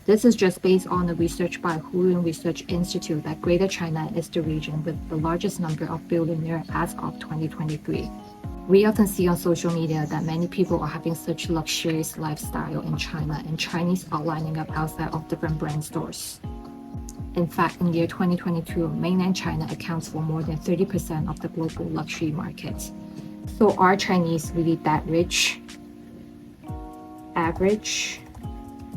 This is just based on the research by Hurun Research Institute that Greater China is the region with the largest number of billionaires as of 2023. We often see on social media that many people are having such luxurious lifestyle in China, and Chinese are lining up outside of different brand stores. In fact, in year 2022, mainland China accounts for more than 30% of the global luxury market. So are Chinese really that rich? Average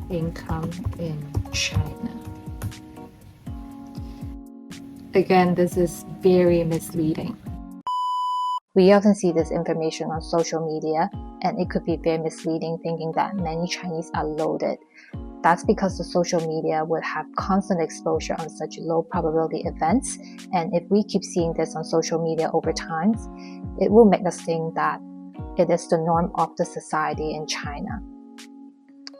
income in China. Again, this is very misleading. We often see this information on social media, and it could be very misleading, thinking that many Chinese are loaded. That's because the social media would have constant exposure on such low probability events, and if we keep seeing this on social media over time, it will make us think that it is the norm of the society in China.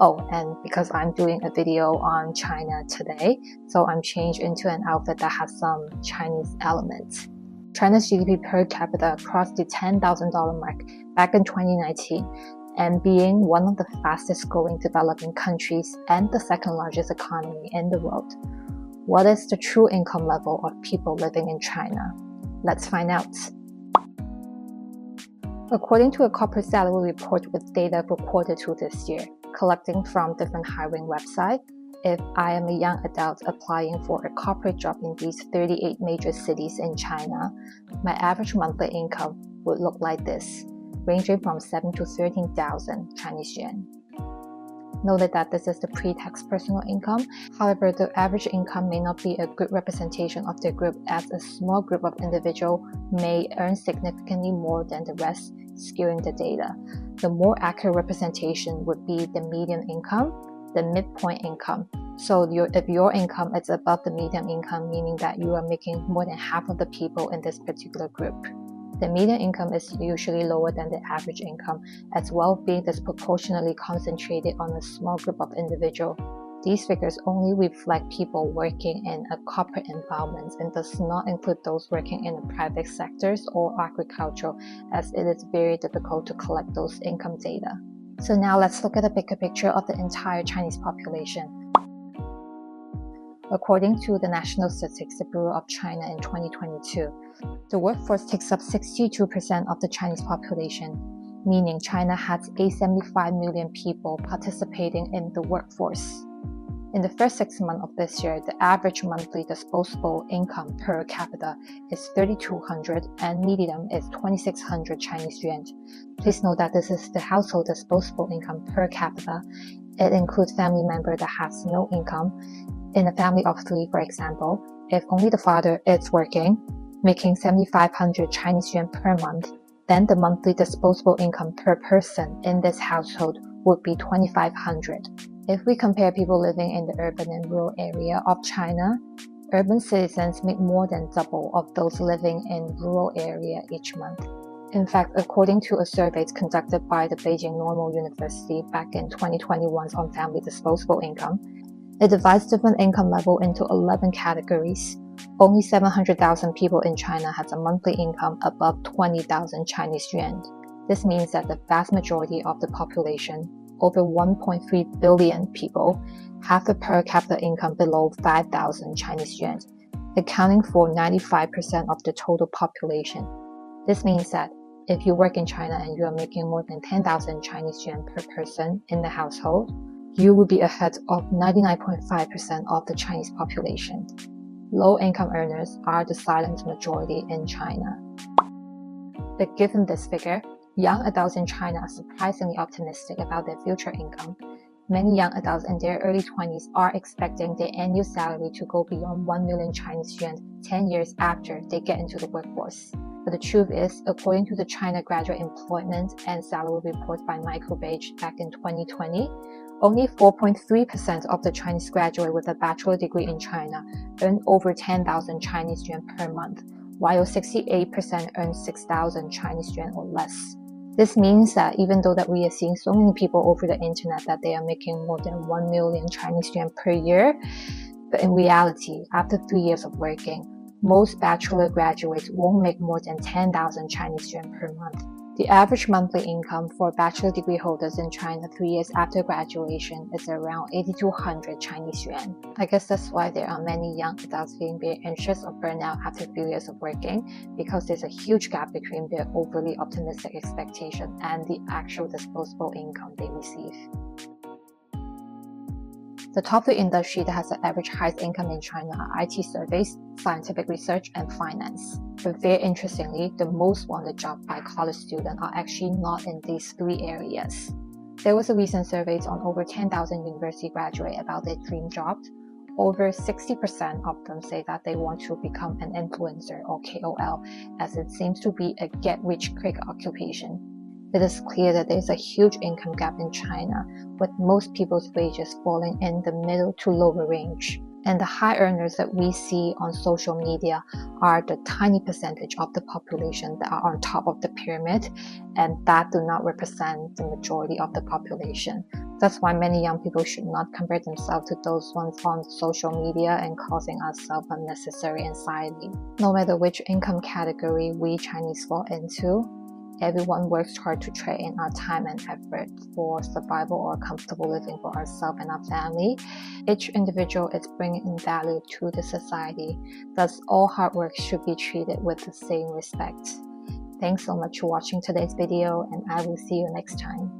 Oh, and because I'm doing a video on China today, so I'm changed into an outfit that has some Chinese elements. China's GDP per capita crossed the $10,000 mark back in 2019, and being one of the fastest growing developing countries and the second largest economy in the world. What is the true income level of people living in China? Let's find out. According to a corporate salary report with data for Q2 this year, collecting from different hiring websites, if I am a young adult applying for a corporate job in these 38 major cities in China, my average monthly income would look like this, ranging from 7 to 13,000 Chinese yuan. Note that this is the pre-tax personal income. However, the average income may not be a good representation of the group, as a small group of individuals may earn significantly more than the rest, skewing the data. The more accurate representation would be the median income, the midpoint income. So if your income is above the median income, meaning that you are making more than half of the people in this particular group. The median income is usually lower than the average income, as well being disproportionately concentrated on a small group of individuals. These figures only reflect people working in a corporate environment and does not include those working in the private sectors or agriculture, as it is very difficult to collect those income data. So now let's look at a bigger picture of the entire Chinese population. According to the National Statistics Bureau of China in 2022, the workforce takes up 62% of the Chinese population, meaning China has 875 million people participating in the workforce. In the first 6 months of this year, the average monthly disposable income per capita is 3,200 and median is 2,600 Chinese yuan. Please note that this is the household disposable income per capita. It includes family member that has no income. In a family of 3, for example, if only the father is working, making 7,500 Chinese yuan per month, then the monthly disposable income per person in this household would be 2,500. If we compare people living in the urban and rural area of China, urban citizens make more than double of those living in rural area each month. In fact, according to a survey conducted by the Beijing Normal University back in 2021 on family disposable income, it divides different income level into 11 categories. Only 700,000 people in China has a monthly income above 20,000 Chinese yuan. This means that the vast majority of the population, over 1.3 billion people, have a per capita income below 5,000 Chinese yuan, accounting for 95% of the total population. This means that if you work in China and you are making more than 10,000 Chinese yuan per person in the household, you will be ahead of 99.5% of the Chinese population. Low-income earners are the silent majority in China. But given this figure, young adults in China are surprisingly optimistic about their future income. Many young adults in their early 20s are expecting their annual salary to go beyond 1 million Chinese yuan 10 years after they get into the workforce. But the truth is, according to the China Graduate Employment and Salary Report by Michael Beige back in 2020, only 4.3% of the Chinese graduate with a bachelor degree in China earn over 10,000 Chinese yuan per month, while 68% earn 6,000 Chinese yuan or less. This means that even though that we are seeing so many people over the internet that they are making more than 1 million Chinese yuan per year, but in reality, after 3 years of working, most bachelor graduates won't make more than 10,000 Chinese yuan per month. The average monthly income for bachelor degree holders in China 3 years after graduation is around 8,200 Chinese yuan. I guess that's why there are many young adults feeling very anxious or burnt out after a few years of working, because there's a huge gap between their overly optimistic expectation and the actual disposable income they receive. The top 3 industries that has the average highest income in China are IT service, scientific research, and finance. But very interestingly, the most wanted job by college students are actually not in these 3 areas. There was a recent survey on over 10,000 university graduates about their dream jobs. Over 60% of them say that they want to become an influencer or KOL, as it seems to be a get-rich-quick occupation. It is clear that there is a huge income gap in China, with most people's wages falling in the middle to lower range. And the high earners that we see on social media are the tiny percentage of the population that are on top of the pyramid, and that do not represent the majority of the population. That's why many young people should not compare themselves to those ones on social media and causing ourselves unnecessary anxiety. No matter which income category we Chinese fall into, everyone works hard to trade in our time and effort for survival or comfortable living for ourselves and our family. Each individual is bringing in value to the society. Thus, all hard work should be treated with the same respect. Thanks so much for watching today's video, and I will see you next time.